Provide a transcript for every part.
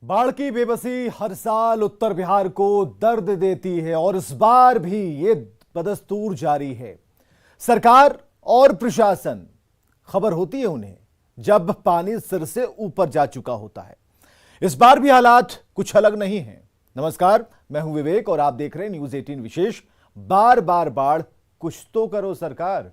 बाढ़ की बेबसी हर साल उत्तर बिहार को दर्द देती है और इस बार भी ये बदस्तूर जारी है। सरकार और प्रशासन खबर होती है उन्हें जब पानी सिर से ऊपर जा चुका होता है। इस बार भी हालात कुछ अलग नहीं है। नमस्कार, मैं हूं विवेक और आप देख रहे हैं न्यूज 18 विशेष। बार बार बाढ़, कुछ तो करो सरकार।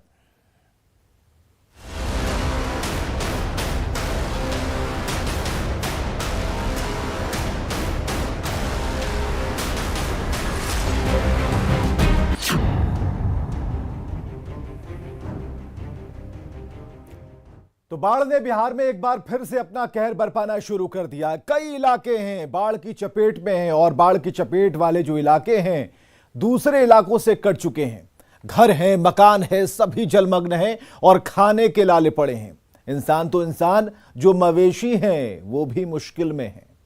तो बाढ़ ने बिहार में एक बार फिर से अपना कहर बरपाना शुरू कर दिया। कई इलाके हैं बाढ़ की चपेट में हैं और बाढ़ की चपेट वाले जो इलाके हैं दूसरे इलाकों से कट चुके हैं। घर हैं, मकान है, सभी जलमग्न हैं और खाने के लाले पड़े हैं। इंसान तो इंसान, जो मवेशी हैं वो भी मुश्किल में हैं।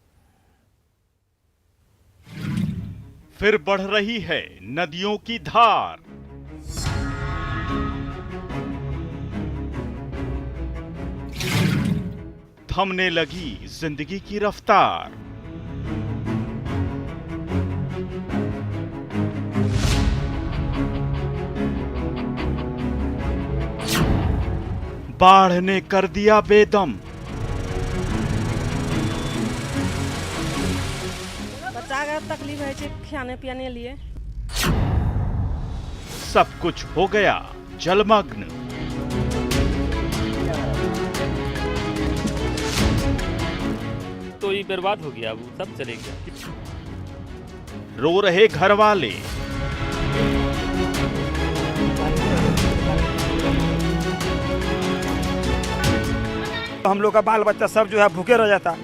फिर बढ़ रही है नदियों की धार। थमने लगी जिंदगी की रफ्तार। बाढ़ ने कर दिया बेदम। बच्चा का तकलीफ है खाने पीने लिए। सब कुछ हो गया जलमग्न। तो ये बर्बाद हो गया, वो सब चले गया। रो रहे घर वाले। हम लोग का बाल बच्चा सब जो है भूखे रह जाता।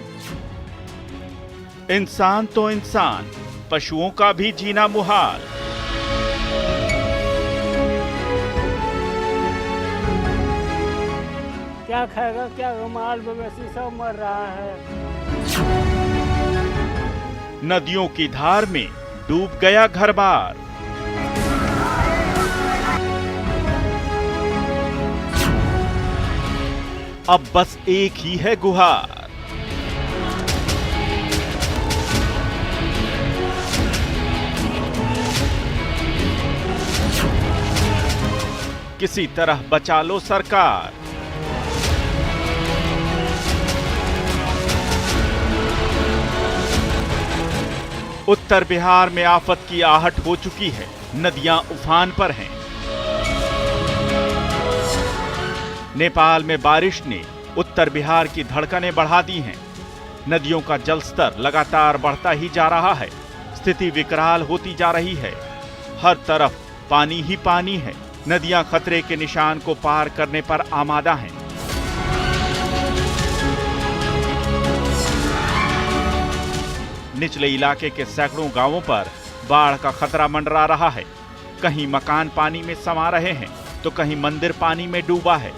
इंसान तो इंसान, पशुओं का भी जीना मुहाल। क्या खाएगा, क्या माल मवेशी सब मर रहा है। नदियों की धार में डूब गया घर-बार। अब बस एक ही है गुहार। किसी तरह बचा लो सरकार। उत्तर बिहार में आफत की आहट हो चुकी है। नदियां उफान पर हैं। नेपाल में बारिश ने उत्तर बिहार की धड़कनें बढ़ा दी हैं। नदियों का जलस्तर लगातार बढ़ता ही जा रहा है। स्थिति विकराल होती जा रही है। हर तरफ पानी ही पानी है। नदियां खतरे के निशान को पार करने पर आमादा हैं। निचले इलाके के सैकड़ों गांवों पर बाढ़ का खतरा मंडरा रहा है। कहीं मकान पानी में समा रहे हैं तो कहीं मंदिर पानी में डूबा है।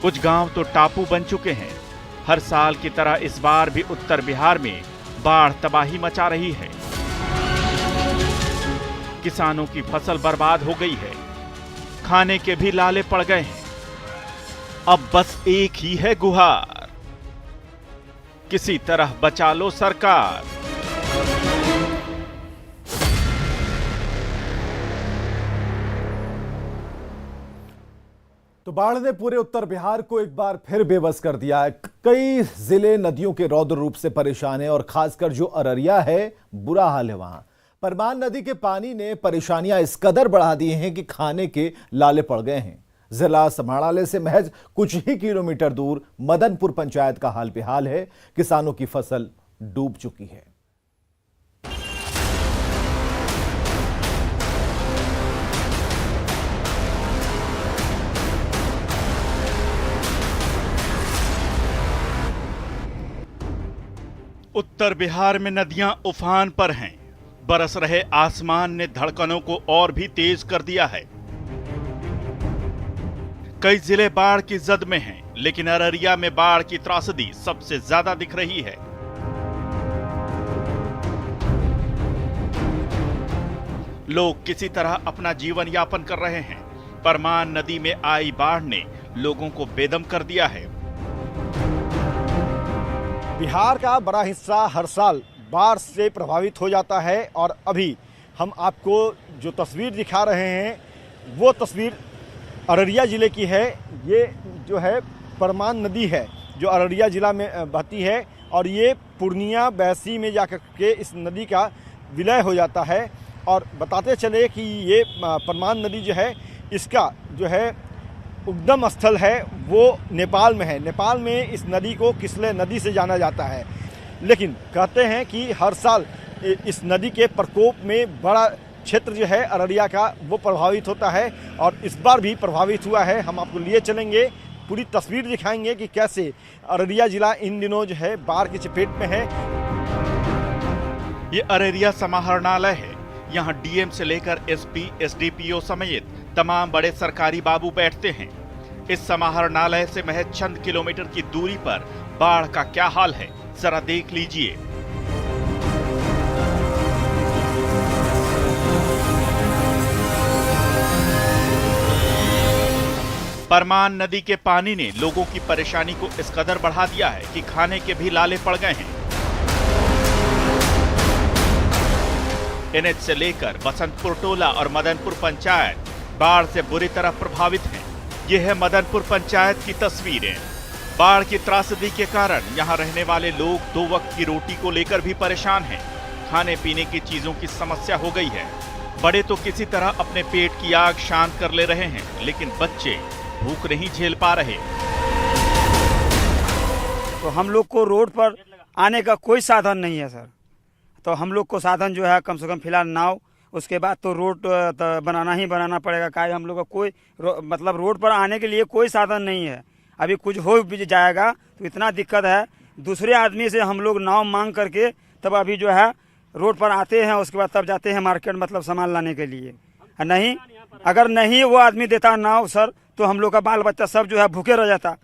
कुछ गांव तो टापू बन चुके हैं। हर साल की तरह इस बार भी उत्तर बिहार में बाढ़ तबाही मचा रही है। किसानों की फसल बर्बाद हो गई है। खाने के भी लाले पड़ गए हैं। अब बस एक ही है गुहार। किसी तरह बचा लो सरकार। तो बाढ़ ने पूरे उत्तर बिहार को एक बार फिर बेबस कर दिया है। कई जिले नदियों के रौद्र रूप से परेशान हैं और खासकर जो अररिया है, बुरा हाल है। वहां परमान नदी के पानी ने परेशानियां इस कदर बढ़ा दी हैं कि खाने के लाले पड़ गए हैं। जिला समाहरणालय से महज कुछ ही किलोमीटर दूर मदनपुर पंचायत का हाल बेहाल है। किसानों की फसल डूब चुकी है। उत्तर बिहार में नदियां उफान पर हैं। बरस रहे आसमान ने धड़कनों को और भी तेज कर दिया है। कई जिले बाढ़ की जद में हैं, लेकिन अररिया में बाढ़ की त्रासदी सबसे ज्यादा दिख रही है। लोग किसी तरह अपना जीवन यापन कर रहे हैं। परमान नदी में आई बाढ़ ने लोगों को बेदम कर दिया है। बिहार का बड़ा हिस्सा हर साल बाढ़ से प्रभावित हो जाता है और अभी हम आपको जो तस्वीर दिखा रहे हैं वो तस्वीर अररिया ज़िले की है। ये जो है परमान नदी है जो अररिया ज़िला में बहती है और ये पूर्णिया बैसी में जाकर के इस नदी का विलय हो जाता है। और बताते चले कि ये परमान नदी जो है इसका जो है उद्गम स्थल है वो नेपाल में है। नेपाल में इस नदी को किसले नदी से जाना जाता है, लेकिन कहते हैं कि हर साल इस नदी के प्रकोप में बड़ा क्षेत्र जो है अररिया का वो प्रभावित होता है और इस बार भी प्रभावित हुआ है। हम आपको लिए चलेंगे, पूरी तस्वीर दिखाएंगे कि कैसे अररिया जिला इन दिनों जो है बाढ़ की चपेट में है। ये अररिया समाहरणालय है। यहाँ डीएम से लेकर एसपी, एसडीपीओ समेत तमाम बड़े सरकारी बाबू बैठते हैं। इस समाहरणालय से महज चंद किलोमीटर की दूरी पर बाढ़ का क्या हाल है जरा देख लीजिए। परमान नदी के पानी ने लोगों की परेशानी को इस कदर बढ़ा दिया है कि खाने के भी लाले पड़ गए हैं। एनएच से लेकर बसंतपुर टोला और मदनपुर पंचायत बाढ़ से बुरी तरह प्रभावित हैं। यह है मदनपुर पंचायत की तस्वीरें। बाढ़ की त्रासदी के कारण यहां रहने वाले लोग 2 वक्त की रोटी को लेकर भी परेशान हैं। खाने पीने की चीजों की समस्या हो गई है। बड़े तो किसी तरह अपने पेट की आग शांत कर ले रहे हैं, लेकिन बच्चे भूख नहीं झेल पा रहे। तो हम लोग को रोड पर आने का कोई साधन नहीं है सर। तो हम लोग को साधन जो है कम से कम फिलहाल नाव, उसके बाद तो रोड तो बनाना ही बनाना पड़ेगा। क्या हम लोग का कोई मतलब रोड पर आने के लिए कोई साधन नहीं है। अभी कुछ हो भी जाएगा तो इतना दिक्कत है, दूसरे आदमी से हम लोग नाव मांग करके तब अभी जो है रोड पर आते हैं, उसके बाद तब जाते हैं मार्केट मतलब सामान लाने के लिए। नहीं, अगर नहीं वो आदमी देता नाव सर तो हम लोग का बाल बच्चा सब जो है भूखे रह जाता।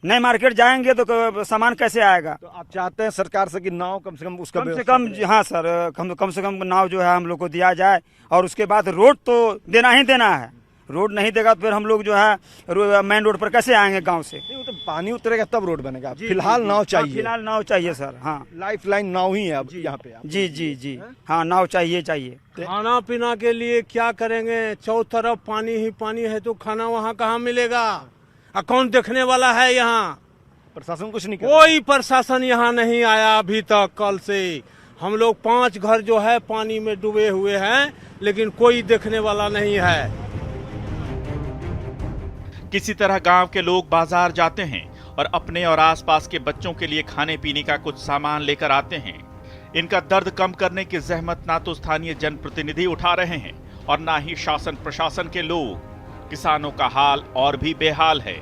नहीं मार्केट जाएंगे तो सामान कैसे आएगा। तो आप चाहते हैं सरकार से कि नाव कम से कम उसका कम से कम, हाँ सर, कम से कम नाव जो है हम लोग को दिया जाए और उसके बाद रोड तो देना ही देना है। रोड नहीं देगा तो फिर हम लोग जो है मेन रोड पर कैसे आएंगे गांव से। नहीं, तो पानी उतरेगा तब रोड बनेगा। फिलहाल नाव चाहिए। फिलहाल नाव चाहिए सर। हाँ, लाइफ लाइन नाव ही है अब यहाँ पे। जी जी जी, हाँ नाव चाहिए। खाना पीना के लिए क्या करेंगे, चौ तरफ पानी ही पानी है तो खाना वहाँ कहाँ मिलेगा। कौन देखने वाला है यहाँ? प्रशासन कुछ नहीं कोई प्रशासन यहाँ नहीं आया अभी तक। कल से हम लोग 5 घर जो है पानी में डूबे हुए हैं, लेकिन कोई देखने वाला नहीं है। किसी तरह गांव के लोग बाजार जाते हैं और अपने और आसपास के बच्चों के लिए खाने पीने का कुछ सामान लेकर आते हैं। इनका दर्द कम करने की जहमत ना तो स्थानीय जनप्रतिनिधि उठा रहे हैं और ना ही शासन प्रशासन के लोग। किसानों का हाल और भी बेहाल है।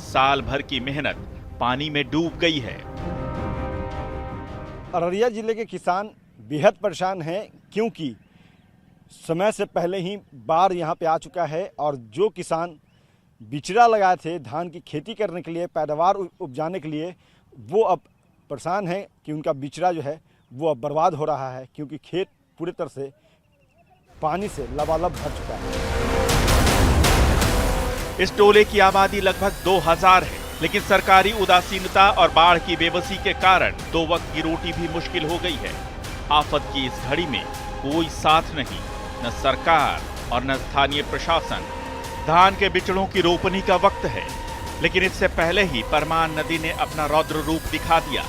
साल भर की मेहनत पानी में डूब गई है। अररिया जिले के किसान बेहद परेशान हैं क्योंकि समय से पहले ही बाढ़ यहाँ पे आ चुका है और जो किसान बिचड़ा लगाए थे धान की खेती करने के लिए, पैदावार उपजाने के लिए, वो अब परेशान हैं कि उनका बिचड़ा जो है वो अब बर्बाद हो रहा है क्योंकि खेत पूरी तरह से पानी से लबालब भर चुका है। इस टोले की आबादी लगभग 2000 है, लेकिन सरकारी उदासीनता और बाढ़ की बेबसी के कारण 2 वक्त की रोटी भी मुश्किल हो गई है। आफत की इस घड़ी में कोई साथ नहीं, न सरकार और न स्थानीय प्रशासन। धान के बिचड़ों की रोपनी का वक्त है, लेकिन इससे पहले ही परमान नदी ने अपना रौद्र रूप दिखा दिया।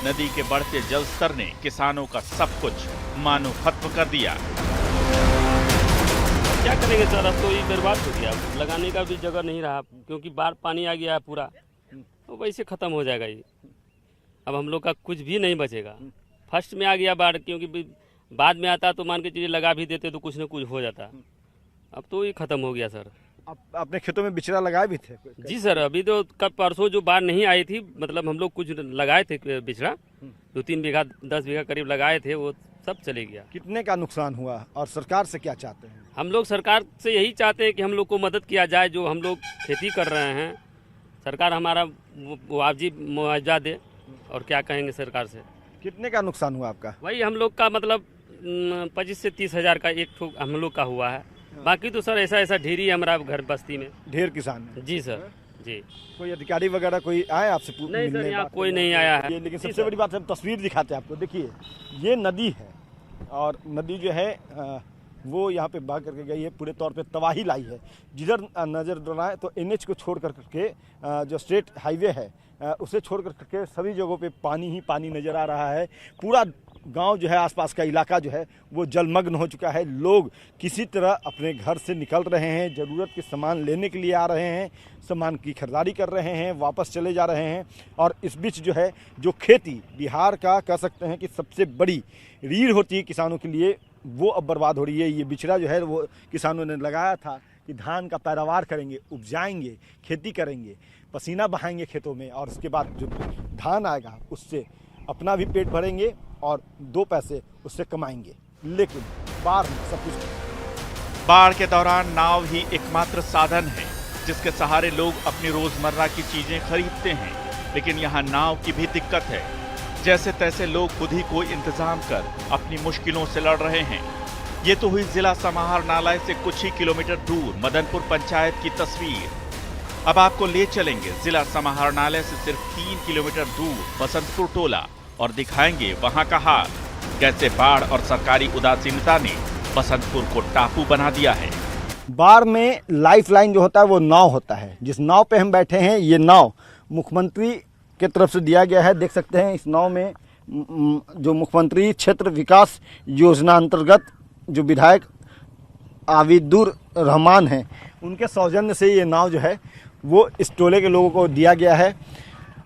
नदी के बढ़ते जल स्तर ने किसानों का सब कुछ मानो खत्म कर दिया। क्या करेंगे सर, अब तो ये बर्बाद हो गया। लगाने का भी जगह नहीं रहा क्योंकि बाढ़ पानी आ गया है पूरा, तो वैसे खत्म हो जाएगा ये। अब हम लोग का कुछ भी नहीं बचेगा। फर्स्ट में आ गया बाढ़, क्योंकि बाद में आता तो मान के चलिए लगा भी देते तो कुछ न कुछ हो जाता। अब तो ये खत्म हो गया सर। आप अपने खेतों में बिचड़ा लगाए भी थे? जी सर, अभी तो कब परसों जो बाढ़ नहीं आई थी, मतलब हम लोग कुछ लगाए थे बिचड़ा, 2-3 बीघा 10 बीघा करीब लगाए थे, वो सब चले गया। कितने का नुकसान हुआ और सरकार से क्या चाहते हैं? हम लोग सरकार से यही चाहते हैं कि हम लोग को मदद किया जाए। जो हम लोग खेती कर रहे हैं, सरकार हमारा मुआवजा दे। और क्या कहेंगे सरकार से। कितने का नुकसान हुआ आपका? वही हम लोग का मतलब 25 से 30 हज़ार का एक ठोक हम लोग का हुआ है। बाकी तो सर ऐसा ढेरी है हमारा घर बस्ती में। ढेर किसान है। जी सर, जी। कोई अधिकारी वगैरह कोई आए आपसे नहीं सर, यहाँ बात कोई करने? नहीं आया है। ये लेकिन सबसे बड़ी बात है, हम तस्वीर दिखाते हैं आपको। देखिए ये नदी है और नदी जो है वो यहाँ पे बह करके गई है, पूरे तौर पे तबाही लाई है। जिधर नज़र दौड़ाए तो NH को छोड़ करके जो स्टेट हाईवे है उसे छोड़ करके सभी जगहों पे पानी ही पानी नज़र आ रहा है। पूरा गांव जो है, आसपास का इलाका जो है वो जलमग्न हो चुका है। लोग किसी तरह अपने घर से निकल रहे हैं, ज़रूरत के सामान लेने के लिए आ रहे हैं, सामान की खरीदारी कर रहे हैं, वापस चले जा रहे हैं। और इस बीच जो है जो खेती बिहार का कह सकते हैं कि सबसे बड़ी रीढ़ होती है किसानों के लिए, वो अब बर्बाद हो रही है। ये बिचड़ा जो है वो किसानों ने लगाया था कि धान का पैदावार करेंगे, उपजाएंगे, खेती करेंगे, पसीना बहाएंगे खेतों में और उसके बाद जो धान आएगा उससे अपना भी पेट भरेंगे और 2 पैसे उससे कमाएंगे। लेकिन बाढ़ में सब कुछ। बाढ़ के दौरान नाव ही एकमात्र साधन है जिसके सहारे लोग अपनी रोजमर्रा की चीजें खरीदते हैं। लेकिन यहाँ नाव की भी दिक्कत है। जैसे तैसे लोग खुद ही कोई इंतजाम कर अपनी मुश्किलों से लड़ रहे हैं। ये तो हुई जिला समाहरणालय से कुछ ही किलोमीटर दूर मदनपुर पंचायत की तस्वीर। अब आपको ले चलेंगे जिला समाहरणालय से सिर्फ 3 किलोमीटर दूर बसंतपुर टोला और दिखाएंगे वहां का हाल। कैसे बाढ़ और सरकारी उदासीनता ने बसंतपुर को टापू बना दिया है। बाढ़ में लाइफलाइन जो होता है वो नाव होता है। जिस नाव पे हम बैठे हैं ये नाव मुख्यमंत्री की तरफ से दिया गया है। देख सकते हैं इस नाव में जो मुख्यमंत्री क्षेत्र विकास योजना अंतर्गत जो विधायक आबिदुर रहमान हैं उनके सौजन्य से ये नाव जो है वो इस टोले के लोगों को दिया गया है।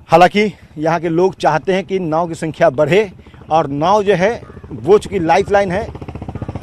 हालांकि यहाँ के लोग चाहते हैं कि नाव की संख्या बढ़े और नाव जो है वो चूँकि लाइफलाइन है,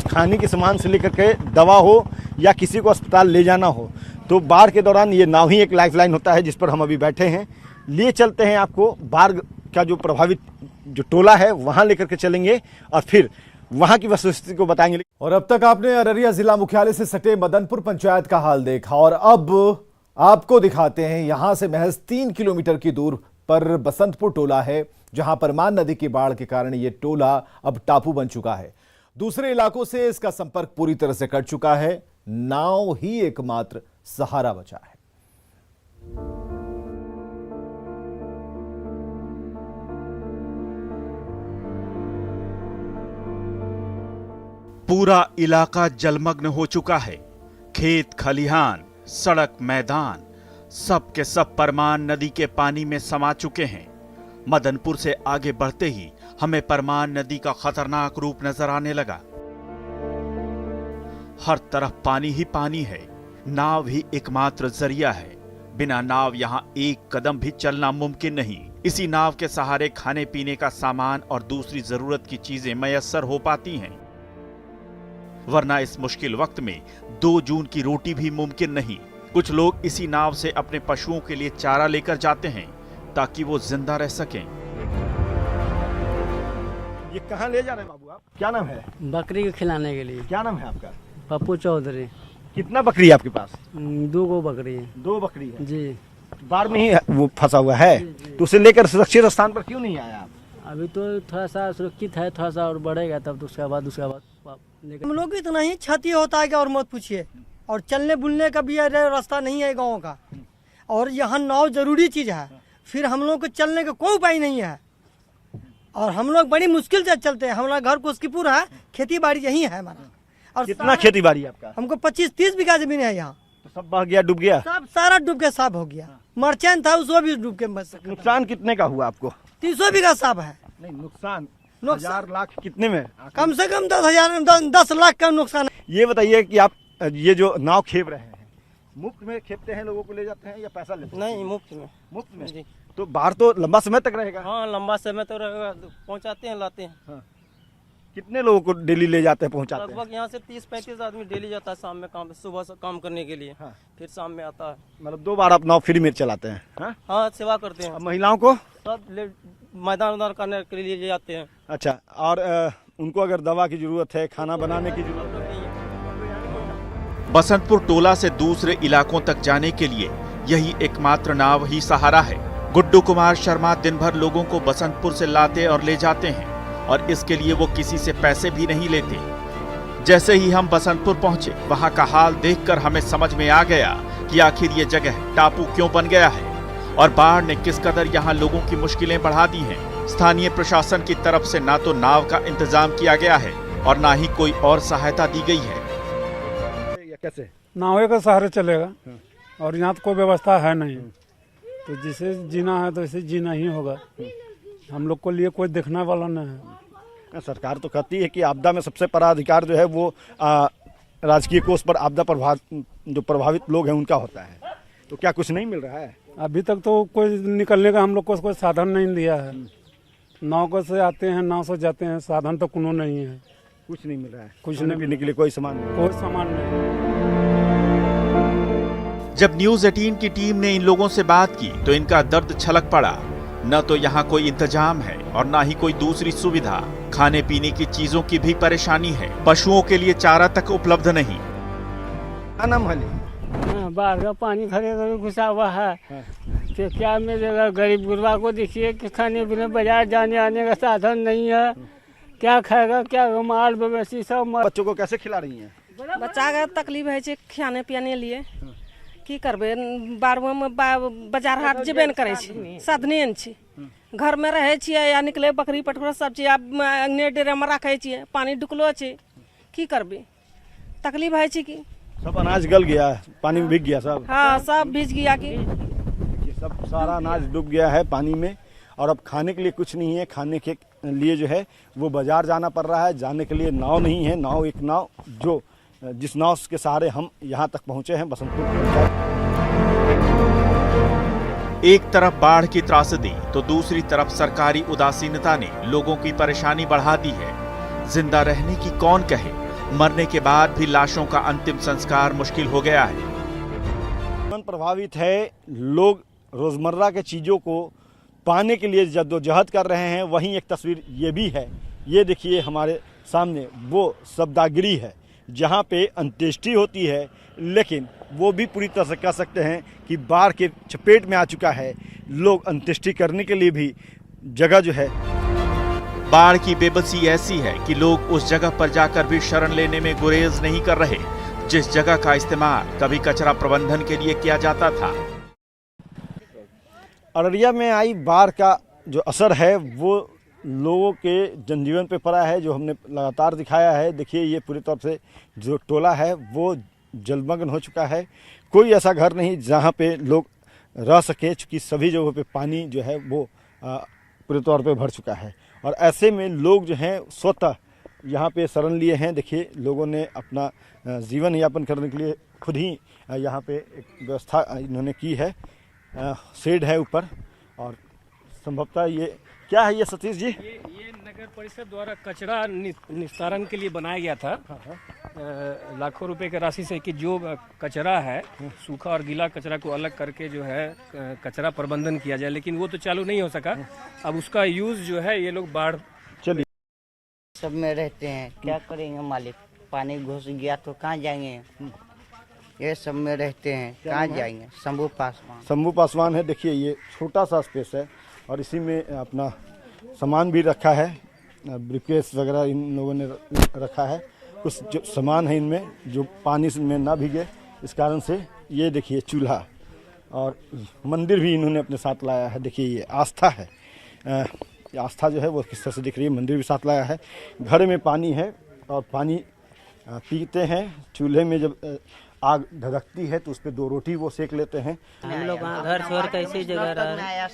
खाने के सामान से लेकर के दवा हो या किसी को अस्पताल ले जाना हो तो बाढ़ के दौरान ये नाव ही एक लाइफलाइन होता है जिस पर हम अभी बैठे हैं। लिए चलते हैं आपको बाढ़ का जो प्रभावित जो टोला है वहाँ लेकर के चलेंगे और फिर वहाँ की वस्तुस्थिति को बताएंगे। और अब तक आपने अररिया जिला मुख्यालय से सटे मदनपुर पंचायत का हाल देखा और अब आपको दिखाते हैं यहां से महज 3 किलोमीटर की दूर पर बसंतपुर टोला है, जहां परमान नदी की बाढ़ के कारण यह टोला अब टापू बन चुका है। दूसरे इलाकों से इसका संपर्क पूरी तरह से कट चुका है। नाव ही एकमात्र सहारा बचा है। पूरा इलाका जलमग्न हो चुका है। खेत खलिहान, सड़क, मैदान सब के सब परमान नदी के पानी में समा चुके हैं। मदनपुर से आगे बढ़ते ही हमें परमान नदी का खतरनाक रूप नजर आने लगा। हर तरफ पानी ही पानी है। नाव ही एकमात्र जरिया है। बिना नाव यहां एक कदम भी चलना मुमकिन नहीं। इसी नाव के सहारे खाने पीने का सामान और दूसरी जरूरत की चीजें मयस्सर हो पाती हैं, वरना इस मुश्किल वक्त में 2 जून की रोटी भी मुमकिन नहीं। कुछ लोग इसी नाव से अपने पशुओं के लिए चारा लेकर जाते हैं ताकि वो जिंदा रह सकें। ये कहाँ ले जा रहे हैं बाबू आप? क्या नाम है? बकरी को खिलाने के लिए। क्या नाम है आपका? पप्पू चौधरी। कितना बकरी है आपके पास? 2 बकरी है। 2 बकरी है जी। बाढ़ में ही वो फंसा हुआ है तो उसे लेकर सुरक्षित स्थान पर क्यों नहीं आया आप? अभी तो थोड़ा सा सुरक्षित है, थोड़ा सा और बढ़ेगा तब तो उसके बाद हम लोग को इतना ही क्षति होता है कि और मत पूछिए। और चलने बुलने का भी रास्ता नहीं है गाँव का। और यहाँ नाव जरूरी चीज़ है। फिर हम लोग को चलने का कोई उपाय नहीं है और हम लोग बड़ी मुश्किल से चलते हैं। हमारा घर कुस्कीपुर है, खेती बाड़ी यही है हमारा। और कितना खेती बाड़ी है आपका? हमको 25-30 बीघा जमीन है यहाँ। तो सब बह गया, डूब गया? सब सारा डूब के साफ हो गया। मर्चेंट था उसको भी डूब के बच सका। नुकसान कितने का हुआ आपको? 300 बीघा साफ है। नहीं, नुकसान 1000 लाख कितने में? कम से कम 10 लाख का नुकसान। ये बताइए कि आप ये जो नाव खेप रहे हैं मुफ्त में खेपते हैं, लोगों को ले जाते हैं या पैसा लेते हैं? नहीं, मुफ्त में। मुफ्त में जी। तो बाहर तो लंबा समय तक रहेगा? हाँ, लंबा समय तो रहेगा। पहुँचाते हैं, लाते हैं। हाँ। कितने लोगों को डेली ले जाते हैं, पहुँचाते हैं? लगभग यहाँ से 30-35 आदमी डेली जाता है शाम में काम, सुबह से काम करने के लिए। हाँ। फिर शाम में आता है। मतलब 2 बार आप नाव फ्री में चलाते हैं? हाँ, हाँ, सेवा करते हैं। अब महिलाओं को सब मैदान उदान करने के लिए ले जाते हैं। अच्छा, और उनको अगर दवा की जरूरत है, खाना बनाने की जरूरत है? बसंतपुर टोला से दूसरे इलाकों तक जाने के लिए यही एकमात्र नाव ही सहारा है। गुड्डू कुमार शर्मा दिन भर लोगों को बसंतपुर से लाते और ले जाते हैं और इसके लिए वो किसी से पैसे भी नहीं लेते। जैसे ही हम बसंतपुर पहुंचे, वहां का हाल देखकर हमें समझ में आ गया कि आखिर ये जगह टापू क्यों बन गया है और बाढ़ ने किस कदर यहाँ लोगों की मुश्किलें बढ़ा दी हैं। स्थानीय प्रशासन की तरफ से ना तो नाव का इंतजाम किया गया है और ना ही कोई और सहायता दी गई है। कैसे नावे का सहारे चलेगा और यहाँ तो कोई व्यवस्था है नहीं, तो जिसे जीना है तो इसे जीना ही होगा। हम लोग को लिए कोई देखने वाला नहीं है। सरकार तो कहती है कि आपदा में सबसे बड़ा अधिकार जो है वो राजकीय कोष पर आपदा जो प्रभावित लोग हैं उनका होता है, तो क्या कुछ नहीं मिल रहा है? अभी तक तो कोई निकलने का हम लोग को कोई साधन नहीं दिया है। नाव से आते हैं, नाव से जाते हैं, साधन तो कोनो नहीं है, कुछ नहीं मिल रहा है। कुछ नहीं पीने के लिए कोई सामान नहीं, कोई सामान नहीं। जब न्यूज 18 की टीम ने इन लोगों से बात की तो इनका दर्द छलक पड़ा। न तो यहाँ कोई इंतजाम है और न ही कोई दूसरी सुविधा। खाने पीने की चीजों की भी परेशानी है, पशुओं के लिए चारा तक उपलब्ध नहीं। बाहर का पानी भरे घुसा हुआ है, तो क्या मिलेगा? गरीब गुरबा को देखिए कि खाने पीने बाजार जाने आने का साधन नहीं है, क्या खाएगा, क्या माल मवेशी सब। बच्चों को कैसे खिला रही हैं? बच्चा का तकलीफ है खाने पियाने लिए, की करबे? बारवा में बाजार हाट जेबे न करे छी, साधने न छी। घर में रहे छिए या निकले बकरी पटुआ सब चीज अंगने डेरे में रखे छिए, पानी ढुकलो छै, की करबे? तकलीफ है छी की सब अनाज गल गया है, पानी में भीग गया सब। हाँ, सब भीज गया की सब सारा अनाज डूब गया है पानी में और अब खाने के लिए कुछ नहीं है। खाने के लिए जो है वो बाजार जाना पड़ रहा है, जाने के लिए नाव नहीं है। नाव एक नाव जो जिस नाव के सहारे हम यहाँ तक पहुँचे हैं बसंतपुर। एक तरफ बाढ़ की त्रासदी तो दूसरी तरफ सरकारी उदासीनता ने लोगों की परेशानी बढ़ा दी है। जिंदा रहने की कौन कहे, मरने के बाद भी लाशों का अंतिम संस्कार मुश्किल हो गया है। जीवन प्रभावित है, लोग रोजमर्रा के चीजों को पाने के लिए जद्दोजहद कर रहे हैं। वहीं एक तस्वीर ये भी है, ये देखिए हमारे सामने वो शब्दागिरी है जहाँ पे अंत्येष्टि होती है, लेकिन वो भी पूरी तरह से कह सकते हैं कि बाढ़ के चपेट में आ चुका है। लोग अंत्येष्टि करने के लिए भी जगह जो है, बाढ़ की बेबसी ऐसी है कि लोग उस जगह पर जाकर भी शरण लेने में गुरेज नहीं कर रहे जिस जगह का इस्तेमाल कभी कचरा प्रबंधन के लिए किया जाता था। अररिया में आई बाढ़ का जो असर है वो लोगों के जनजीवन पे पड़ा है, जो हमने लगातार दिखाया है। देखिए ये पूरी तौर से जो टोला है वो जलमग्न हो चुका है। कोई ऐसा घर नहीं जहाँ पे लोग रह सके, चूँकि सभी जगहों पे पानी जो है वो पूरे तौर पे भर चुका है। और ऐसे में लोग जो हैं स्वतः यहाँ पे शरण लिए हैं। देखिए लोगों ने अपना जीवन यापन करने के लिए खुद ही यहाँ पे एक व्यवस्था इन्होंने की है। शेड है ऊपर और संभवतः ये क्या है ये सतीश जी? ये नगर परिषद द्वारा कचरा निस्तारण के लिए बनाया गया था। लाखों रुपए की राशि से कि जो कचरा है सूखा और गीला कचरा को अलग करके जो है कचरा प्रबंधन किया जाए, लेकिन वो तो चालू नहीं हो सका। अब उसका यूज जो है ये लोग बाढ़ चलिए सब में रहते हैं, क्या करेंगे मालिक? पानी घुस गया तो कहाँ जाएंगे? ये सब में रहते हैं, कहाँ जाएंगे? शंभू पासवान। शंभू पासवान है। देखिए ये छोटा सा स्पेस है और इसी में अपना सामान भी रखा है, ब्रीफकेस वगैरह इन लोगों ने रखा है। कुछ जो सामान है इनमें जो पानी में ना भीगे, इस कारण से ये देखिए चूल्हा और मंदिर भी इन्होंने अपने साथ लाया है। देखिए ये आस्था है, आस्था जो है वो किस तरह से दिख रही है। मंदिर भी साथ लाया है। घर में पानी है और पानी पीते हैं। चूल्हे में जब आग धधकती है तो उस पर 2 रोटी वो सेक लेते हैं। हम लोग घर छोड़कर इसी जगह रहे,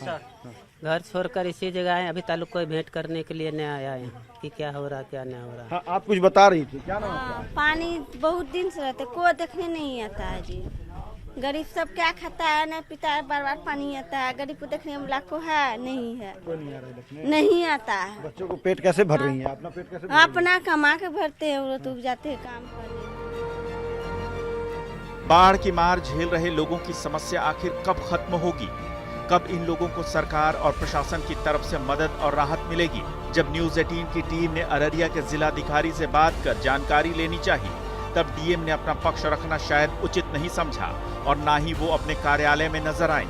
घर छोड़कर इसी जगह आए। अभी तालुक कोई भेंट करने के लिए नहीं आया है कि क्या हो रहा क्या नहीं हो रहा। हाँ, आप कुछ बता रही थी, क्या नाम आपका? पानी बहुत दिन से रहते, कोई देखने नहीं आता है जी। गरीब सब क्या खाता है नहीं पीता है, बार बार पानी आता है। गरीब को देखने वाला को है नहीं है, कोई नहीं आ रहा है देखने। नहीं आता है। बच्चों को पेट कैसे भर रही है? अपना पेट कैसे भर अपना कमा के भरते हैं, वो तो जाते हैं काम करने। बाढ़ की मार झेल रहे लोगों की समस्या आखिर कब खत्म होगी? कब इन लोगों को सरकार और प्रशासन की तरफ से मदद और राहत मिलेगी? जब न्यूज 18 की टीम ने अररिया के जिलाधिकारी से बात कर जानकारी लेनी चाहिए, तब डीएम ने अपना पक्ष रखना शायद उचित नहीं समझा और ना ही वो अपने कार्यालय में नजर आए।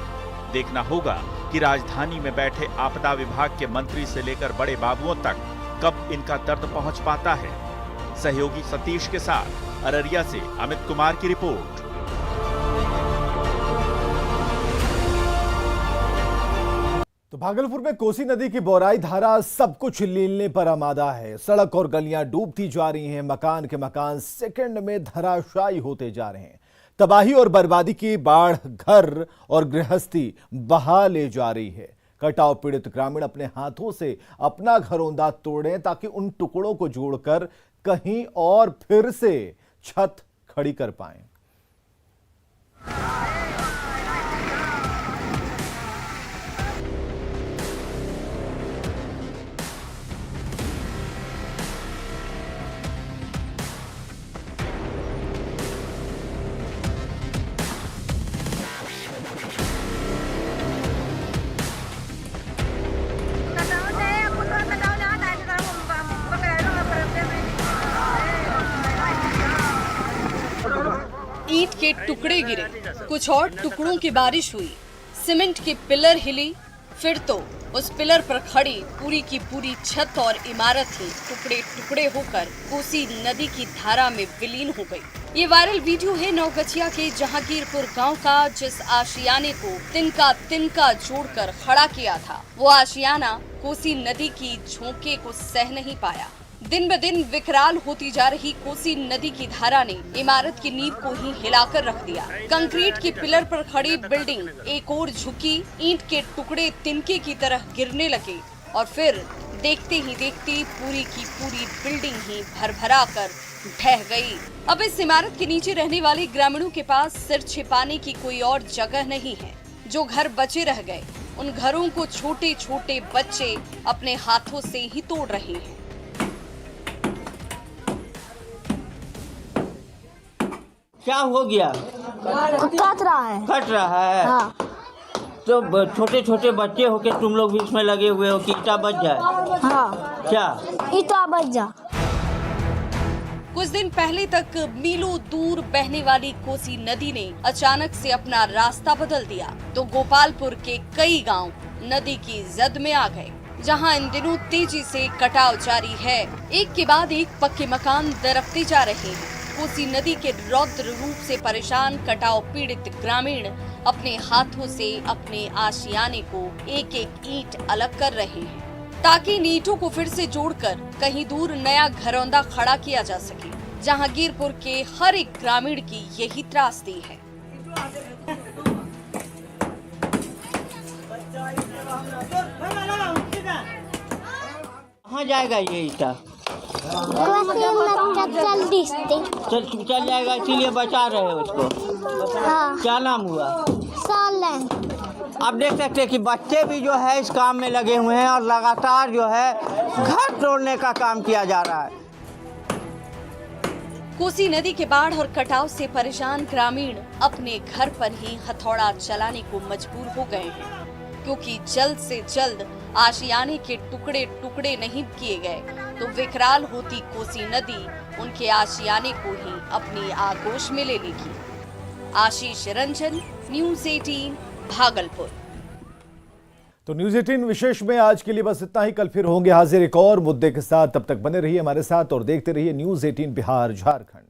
देखना होगा कि राजधानी में बैठे आपदा विभाग के मंत्री से लेकर बड़े बाबुओं तक कब इनका दर्द पहुंच पाता है। सहयोगी सतीश के साथ अररिया से अमित कुमार की रिपोर्ट। तो भागलपुर में कोसी नदी की बौराई धारा सब कुछ लीलने पर आमादा है। सड़क और गलियां डूबती जा रही हैं। मकान के मकान सेकंड में धराशायी होते जा रहे हैं। तबाही और बर्बादी की बाढ़ घर और गृहस्थी बहा ले जा रही है। कटाव पीड़ित ग्रामीण अपने हाथों से अपना घरौंदा तोड़ें ताकि उन टुकड़ों को जोड़कर कहीं और फिर से छत खड़ी कर पाएं। ईंट के टुकड़े गिरे, कुछ और टुकड़ों की बारिश हुई, सीमेंट की पिलर हिली, फिर तो उस पिलर पर खड़ी पूरी की पूरी छत और इमारत ही टुकड़े टुकड़े होकर कोसी नदी की धारा में विलीन हो गई। ये वायरल वीडियो है नौगछिया के जहांगीरपुर गांव का, जिस आशियाने को तिनका तिनका जोड़कर खड़ा किया था। वो आशियाना कोसी नदी की झोंके को सह नहीं पाया। दिन ब दिन विकराल होती जा रही कोसी नदी की धारा ने इमारत की नींव को ही हिलाकर रख दिया। कंक्रीट की पिलर पर खड़ी बिल्डिंग एक ओर झुकी, ईंट के टुकड़े तिनके की तरह गिरने लगे और फिर देखते ही देखते पूरी की पूरी बिल्डिंग ही भरभरा कर ढह गई। अब इस इमारत के नीचे रहने वाले ग्रामीणों के पास सिर छिपाने की कोई और जगह नहीं है। जो घर बचे रह गए, उन घरों को छोटे छोटे बच्चे अपने हाथों से ही तोड़ रहे हैं। क्या हो गया? कट रहा है। कट रहा है? हाँ। तो छोटे छोटे बच्चे हो के तुम लोग भी इसमें लगे हुए हो कि ईटा बच जाए? हाँ। क्या ईटा बच जा। कुछ दिन पहले तक मीलों दूर बहने वाली कोसी नदी ने अचानक से अपना रास्ता बदल दिया तो गोपालपुर के कई गांव नदी की जद में आ गए, जहां इन दिनों तेजी से कटाव जारी है। एक के बाद एक पक्के मकान दरकते जा रहे हैं। कोसी नदी के रौद्र रूप से परेशान कटाव पीड़ित ग्रामीण अपने हाथों से अपने आशियाने को एक एक ईंट अलग कर रहे हैं ताकि इन ईंटों को फिर से जोड़कर कहीं दूर नया घरौंदा खड़ा किया जा सके। जहांगीरपुर के हर एक ग्रामीण की यही त्रासदी है। कहाँ जाएगा ये ईटा? चल जाएगा, इसीलिए बचा रहे हो उसको। हाँ। क्या नाम हुआ? सालन। आप देख सकते हैं कि बच्चे भी जो है इस काम में लगे हुए हैं और लगातार जो है घर तोड़ने का काम किया जा रहा है। कोसी नदी के बाढ़ और कटाव से परेशान ग्रामीण अपने घर पर ही हथौड़ा चलाने को मजबूर हो गए हैं, क्योंकि जल्द से जल्द आशियाने के टुकड़े टुकड़े नहीं किए गए तो विकराल होती कोसी नदी उनके आशियाने को ही अपनी आगोश में ले लेगी। आशीष रंजन, न्यूज़ 18 भागलपुर। तो न्यूज़ 18 विशेष में आज के लिए बस इतना ही। कल फिर होंगे हाजिर एक और मुद्दे के साथ। तब तक बने रहिए हमारे साथ और देखते रहिए न्यूज़ 18 बिहार झारखंड।